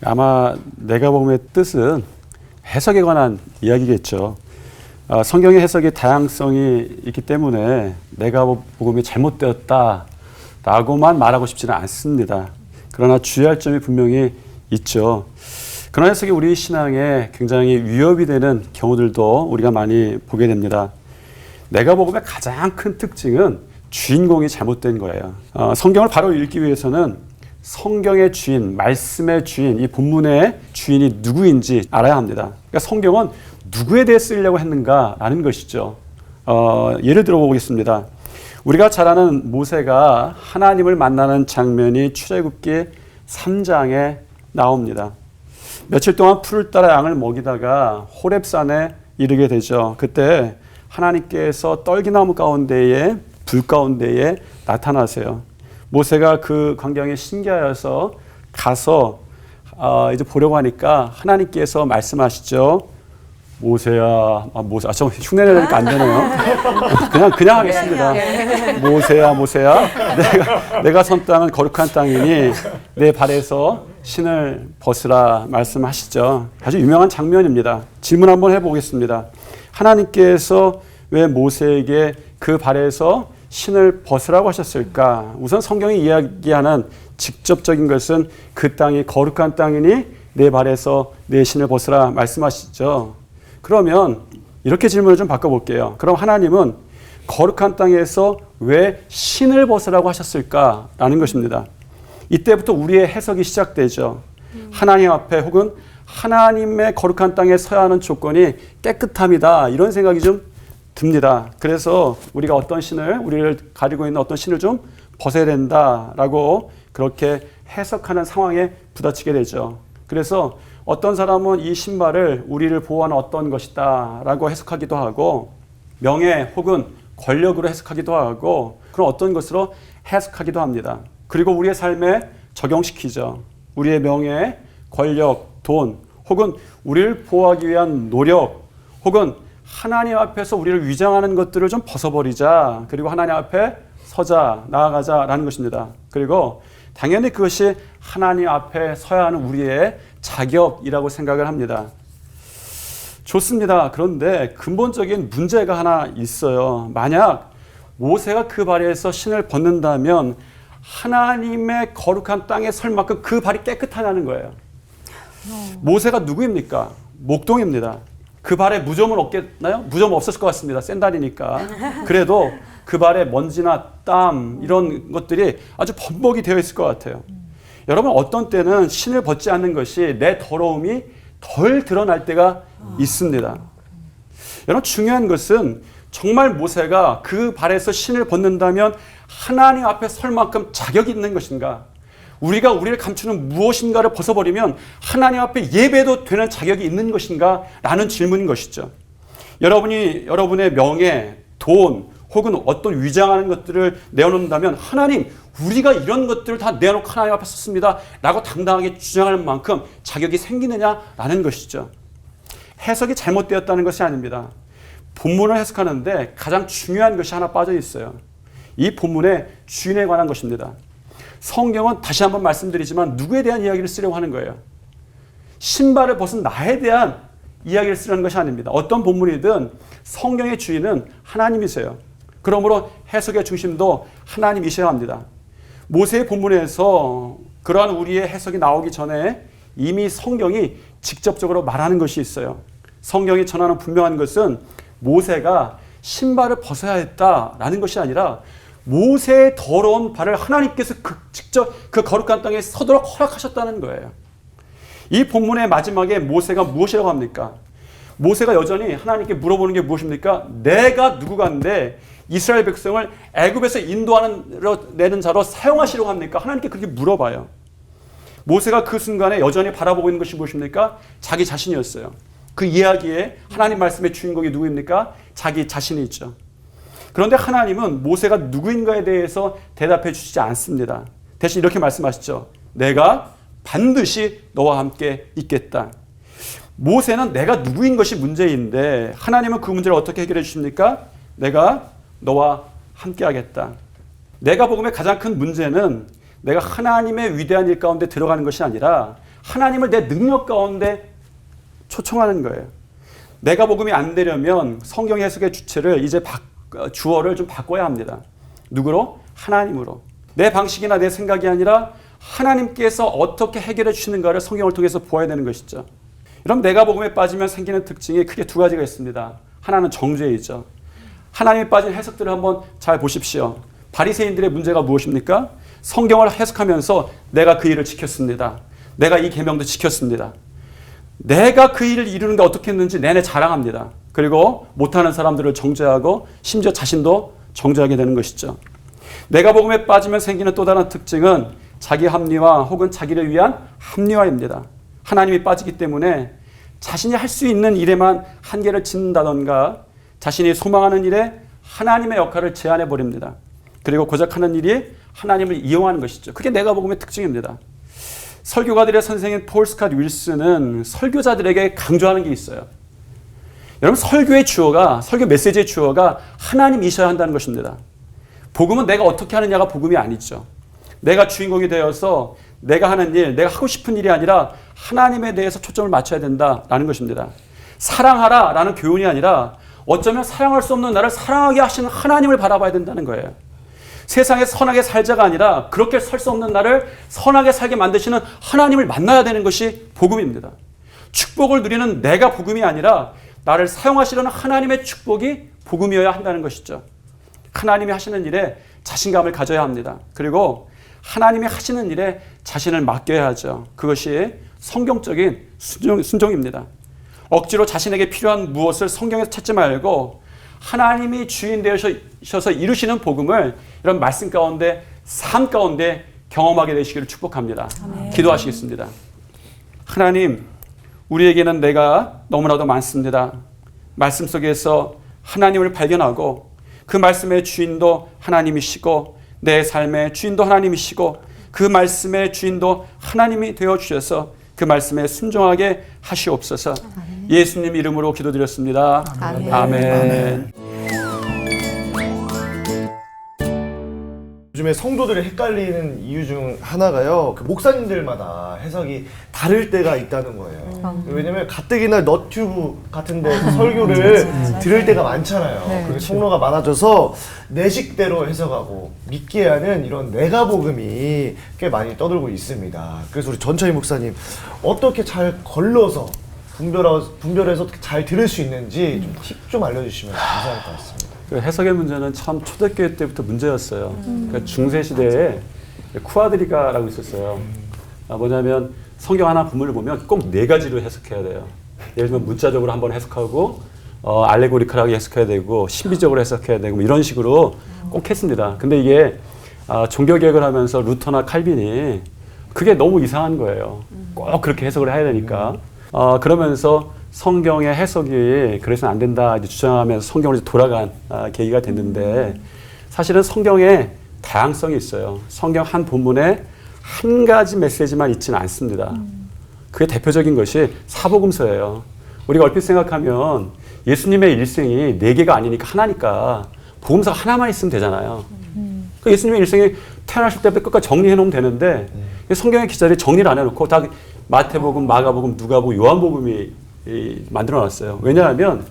아마 내가복음의 뜻은 해석에 관한 이야기겠죠. 성경의 해석이 다양성이 있기 때문에 내가복음이 잘못되었다라고만 말하고 싶지는 않습니다. 그러나 주의할 점이 분명히 있죠. 그런 해석이 우리 신앙에 굉장히 위협이 되는 경우들도 우리가 많이 보게 됩니다. 내가복음의 가장 큰 특징은 주인공이 잘못된 거예요. 성경을 바로 읽기 위해서는 성경의 주인, 말씀의 주인, 이 본문의 주인이 누구인지 알아야 합니다. 그러니까 성경은 누구에 대해 쓰려고 했는가라는 것이죠. 예를 들어 보겠습니다. 우리가 잘 아는 모세가 하나님을 만나는 장면이 출애굽기 3장에 나옵니다. 며칠 동안 풀을 따라 양을 먹이다가 호렙산에 이르게 되죠. 그때 하나님께서 떨기나무 가운데에 불 가운데에 나타나세요. 모세가 그 광경에 신기하여서 가서 이제 보려고 하니까 하나님께서 말씀하시죠. 모세야, 저 흉내 내니까 안 되네요. 그냥 하겠습니다. 모세야, 내가 선 땅은 거룩한 땅이니 내 발에서 신을 벗으라 말씀하시죠. 아주 유명한 장면입니다. 질문 한번 해보겠습니다. 하나님께서 왜 모세에게 그 발에서 신을 벗으라고 하셨을까? 우선 성경이 이야기하는 직접적인 것은 그 땅이 거룩한 땅이니 내 발에서 내 신을 벗으라 말씀하시죠. 그러면 이렇게 질문을 좀 바꿔볼게요. 그럼 하나님은 거룩한 땅에서 왜 신을 벗으라고 하셨을까라는 것입니다. 이때부터 우리의 해석이 시작되죠. 하나님 앞에 혹은 하나님의 거룩한 땅에 서야 하는 조건이 깨끗함이다. 이런 생각이 좀 듭니다. 그래서 우리가 우리를 가리고 있는 어떤 신을 좀 벗어야 된다라고 그렇게 해석하는 상황에 부딪히게 되죠. 그래서 어떤 사람은 이 신발을 우리를 보호하는 어떤 것이다 라고 해석하기도 하고 명예 혹은 권력으로 해석하기도 하고 그런 어떤 것으로 해석하기도 합니다. 그리고 우리의 삶에 적용시키죠. 우리의 명예, 권력, 돈 혹은 우리를 보호하기 위한 노력 혹은 하나님 앞에서 우리를 위장하는 것들을 좀 벗어버리자. 그리고 하나님 앞에 서자, 나아가자라는 것입니다. 그리고 당연히 그것이 하나님 앞에 서야 하는 우리의 자격이라고 생각을 합니다. 좋습니다. 그런데 근본적인 문제가 하나 있어요. 만약 모세가 그 발에서 신을 벗는다면 하나님의 거룩한 땅에 설 만큼 그 발이 깨끗하다는 거예요. 모세가 누구입니까? 목동입니다. 그 발에 무좀은 없겠나요? 무좀 없었을 것 같습니다. 샌달이니까. 그래도 그 발에 먼지나 땀 이런 것들이 아주 범벅이 되어 있을 것 같아요. 여러분 어떤 때는 신을 벗지 않는 것이 내 더러움이 덜 드러날 때가 있습니다. 여러분 중요한 것은 정말 모세가 그 발에서 신을 벗는다면 하나님 앞에 설 만큼 자격이 있는 것인가? 우리가 우리를 감추는 무엇인가를 벗어버리면 하나님 앞에 예배도 되는 자격이 있는 것인가? 라는 질문인 것이죠. 여러분의 명예, 돈 혹은 어떤 위장하는 것들을 내어놓는다면 하나님 우리가 이런 것들을 다 내어놓고 하나님 앞에 섰습니다 라고 당당하게 주장할 만큼 자격이 생기느냐라는 것이죠. 해석이 잘못되었다는 것이 아닙니다. 본문을 해석하는데 가장 중요한 것이 하나 빠져 있어요. 이 본문의 주인에 관한 것입니다. 성경은 다시 한번 말씀드리지만 누구에 대한 이야기를 쓰려고 하는 거예요. 신발을 벗은 나에 대한 이야기를 쓰려는 것이 아닙니다. 어떤 본문이든 성경의 주인은 하나님이세요. 그러므로 해석의 중심도 하나님이셔야 합니다. 모세의 본문에서 그러한 우리의 해석이 나오기 전에 이미 성경이 직접적으로 말하는 것이 있어요. 성경이 전하는 분명한 것은 모세가 신발을 벗어야 했다라는 것이 아니라 모세의 더러운 발을 하나님께서 직접 그 거룩한 땅에 서도록 허락하셨다는 거예요. 이 본문의 마지막에 모세가 무엇이라고 합니까? 모세가 여전히 하나님께 물어보는 게 무엇입니까? 내가 누구간데 이스라엘 백성을 애굽에서 인도하는 자로 사용하시려고 합니까? 하나님께 그렇게 물어봐요. 모세가 그 순간에 여전히 바라보고 있는 것이 무엇입니까? 자기 자신이었어요. 그 이야기에 하나님 말씀의 주인공이 누구입니까? 자기 자신이 있죠. 그런데 하나님은 모세가 누구인가에 대해서 대답해 주시지 않습니다. 대신 이렇게 말씀하시죠. 내가 반드시 너와 함께 있겠다. 모세는 내가 누구인 것이 문제인데 하나님은 그 문제를 어떻게 해결해 주십니까? 내가 너와 함께 하겠다. 내가 복음의 가장 큰 문제는 내가 하나님의 위대한 일 가운데 들어가는 것이 아니라 하나님을 내 능력 가운데 초청하는 거예요. 내가 복음이 안 되려면 성경 해석의 주체를 이제 주어를 좀 바꿔야 합니다. 누구로? 하나님으로. 내 방식이나 내 생각이 아니라 하나님께서 어떻게 해결해 주시는가를 성경을 통해서 보아야 되는 것이죠. 여러분, 내가 복음에 빠지면 생기는 특징이 크게 두 가지가 있습니다. 하나는 정죄이죠. 하나님에 빠진 해석들을 한번 잘 보십시오. 바리새인들의 문제가 무엇입니까? 성경을 해석하면서 내가 그 일을 지켰습니다. 내가 이 계명도 지켰습니다. 내가 그 일을 이루는 게 어떻게 했는지 내내 자랑합니다. 그리고 못하는 사람들을 정죄하고 심지어 자신도 정죄하게 되는 것이죠. 내가 복음에 빠지면 생기는 또 다른 특징은 자기 합리화 혹은 자기를 위한 합리화입니다. 하나님이 빠지기 때문에 자신이 할 수 있는 일에만 한계를 짓는다던가 자신이 소망하는 일에 하나님의 역할을 제한해 버립니다. 그리고 고작 하는 일이 하나님을 이용하는 것이죠. 그게 내가 복음의 특징입니다. 설교가들의 선생인 폴 스캇 윌슨은 설교자들에게 강조하는 게 있어요. 여러분, 설교의 주어가, 설교 메시지의 주어가 하나님이셔야 한다는 것입니다. 복음은 내가 어떻게 하느냐가 복음이 아니죠. 내가 주인공이 되어서 내가 하는 일, 내가 하고 싶은 일이 아니라 하나님에 대해서 초점을 맞춰야 된다라는 것입니다. 사랑하라라는 교훈이 아니라 어쩌면 사랑할 수 없는 나를 사랑하게 하시는 하나님을 바라봐야 된다는 거예요. 세상에 선하게 살자가 아니라 그렇게 살 수 없는 나를 선하게 살게 만드시는 하나님을 만나야 되는 것이 복음입니다. 축복을 누리는 내가 복음이 아니라 나를 사용하시려는 하나님의 축복이 복음이어야 한다는 것이죠. 하나님이 하시는 일에 자신감을 가져야 합니다. 그리고 하나님이 하시는 일에 자신을 맡겨야 하죠. 그것이 성경적인 순종입니다. 억지로 자신에게 필요한 무엇을 성경에서 찾지 말고 하나님이 주인 되셔서 이루시는 복음을 이런 말씀 가운데, 삶 가운데 경험하게 되시기를 축복합니다. 아멘. 기도하시겠습니다. 하나님, 우리에게는 내가 너무나도 많습니다. 말씀 속에서 하나님을 발견하고 그 말씀의 주인도 하나님이시고 내 삶의 주인도 하나님이시고 그 말씀의 주인도 하나님이 되어주셔서 그 말씀에 순종하게 하시옵소서. 아멘. 예수님 이름으로 기도드렸습니다. 아멘. 아멘. 요즘에 성도들이 헷갈리는 이유 중 하나가요, 그 목사님들마다 해석이 다를 때가 있다는 거예요. 왜냐면 가뜩이나 너튜브 같은 데서 설교를 들을 때가 많잖아요. 네, 그렇죠. 통로가 많아져서 내 식대로 해석하고 믿게 하는 이런 내가복음이 꽤 많이 떠들고 있습니다. 그래서 우리 전차희 목사님, 어떻게 잘 걸러서 분별해서 잘 들을 수 있는지 좀 팁 좀 알려주시면 감사할 것 같습니다. 그 해석의 문제는 참 초대교회 때부터 문제였어요. 그러니까 중세 시대에 쿠아드리가라고 있었어요. 뭐냐면 성경 하나 본문을 보면 꼭 네 가지로 해석해야 돼요. 예를 들면 문자적으로 한번 해석하고 알레고리컬하게 해석해야 되고 신비적으로 해석해야 되고 뭐 이런 식으로 꼭 했습니다. 근데 이게 종교개혁을 하면서 루터나 칼빈이 그게 너무 이상한 거예요. 꼭 그렇게 해석을 해야 되니까. 그러면서 성경의 해석이 그래서는 안 된다 이제 주장하면서 성경으로 이제 돌아간 계기가 됐는데, 사실은 성경에 다양성이 있어요. 성경 한 본문에 한 가지 메시지만 있지는 않습니다. 그게 대표적인 것이 사복음서예요. 우리가 얼핏 생각하면 예수님의 일생이 네 개가 아니니까 하나니까 복음서가 하나만 있으면 되잖아요. 그 예수님의 일생이 태어나실 때부터 끝까지 정리해 놓으면 되는데 성경의 기자들이 정리를 안 해놓고 다 마태복음, 마가복음, 누가복음, 요한복음이 만들어놨어요. 왜냐하면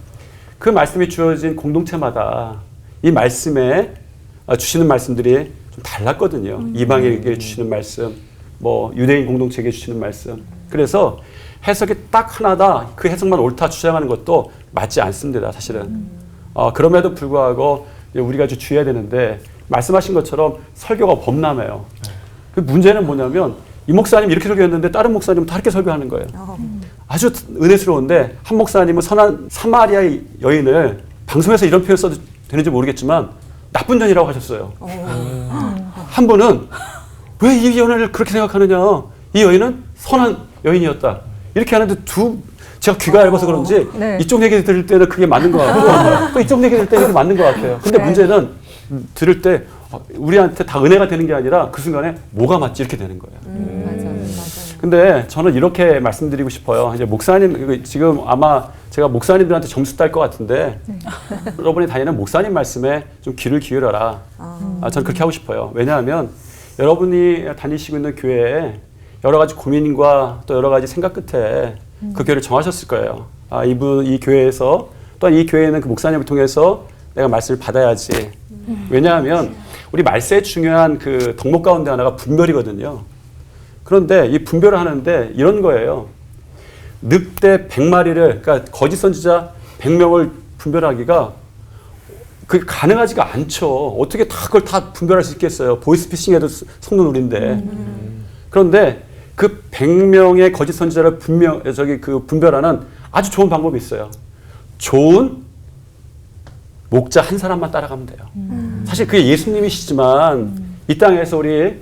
그 말씀이 주어진 공동체마다 이 말씀에 주시는 말씀들이 좀 달랐거든요. 이방인에게 주시는 말씀, 뭐 유대인 공동체에게 주시는 말씀. 그래서 해석이 딱 하나다, 그 해석만 옳다 주장하는 것도 맞지 않습니다. 사실은. 그럼에도 불구하고 우리가 좀 주의해야 되는데, 말씀하신 것처럼 설교가 범람해요. 그 문제는 뭐냐면 이 목사님 이렇게 설교했는데 다른 목사님은 다르게 설교하는 거예요. 아주 은혜스러운데 한 목사님은 선한 사마리아의 여인을 방송에서 이런 표현 써도 되는지 모르겠지만 나쁜 년이라고 하셨어요. 한 분은 왜 이 여인을 그렇게 생각하느냐, 이 여인은 선한 여인이었다 이렇게 하는데 제가 귀가 얇아서 그런지 네. 이쪽 얘기 들을 때는 그게 맞는 것 같고 또 이쪽 얘기 들을 때는 그게 맞는 것 같아요. 근데 네. 문제는 들을 때 우리한테 다 은혜가 되는 게 아니라 그 순간에 뭐가 맞지 이렇게 되는 거예요. 맞아요. 근데 저는 이렇게 말씀드리고 싶어요. 이제 목사님, 지금 아마 제가 목사님들한테 점수 딸 것 같은데 여러분이 다니는 목사님 말씀에 좀 귀를 기울여라. 저는 그렇게 하고 싶어요. 왜냐하면 여러분이 다니시고 있는 교회에 여러 가지 고민과 또 여러 가지 생각 끝에 그 교회를 정하셨을 거예요. 아, 이분 이 교회에서 또한 이 교회는 그 목사님을 통해서 내가 말씀을 받아야지. 왜냐하면 우리 말세의 중요한 그 덕목 가운데 하나가 분별이거든요. 그런데 이 분별을 하는데 이런 거예요. 늑대 100마리를, 그러니까 거짓 선지자 100명을 분별하기가 그게 가능하지가 않죠. 어떻게 다 그걸 다 분별할 수 있겠어요. 보이스피싱해도 성노놀인데. 그런데 그 100명의 거짓 선지자를 분별하는 아주 좋은 방법이 있어요. 좋은 목자 한 사람만 따라가면 돼요. 사실 그게 예수님이시지만 이 땅에서 우리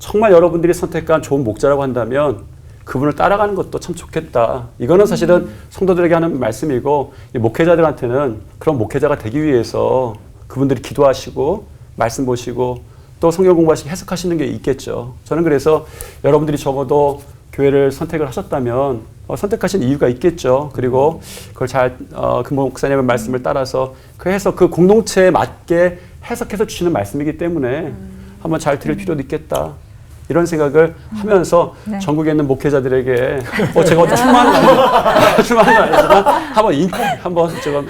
정말 여러분들이 선택한 좋은 목자라고 한다면 그분을 따라가는 것도 참 좋겠다. 이거는 사실은 성도들에게 하는 말씀이고 이 목회자들한테는 그런 목회자가 되기 위해서 그분들이 기도하시고 말씀 보시고 또 성경 공부하시고 해석하시는 게 있겠죠. 저는 그래서 여러분들이 적어도 교회를 선택을 하셨다면 선택하신 이유가 있겠죠. 그리고 그걸 잘 그 목사님의 말씀을 따라서 그 해석, 그 공동체에 맞게 해석해서 주시는 말씀이기 때문에 한번 잘 들을 필요도 있겠다. 이런 생각을 하면서 네. 전국에 있는 목회자들에게 제가 어떤 출마하는 건 아니지만 한번 제가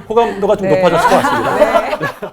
호감도가 좀 네. 높아졌을 것 같습니다. 네.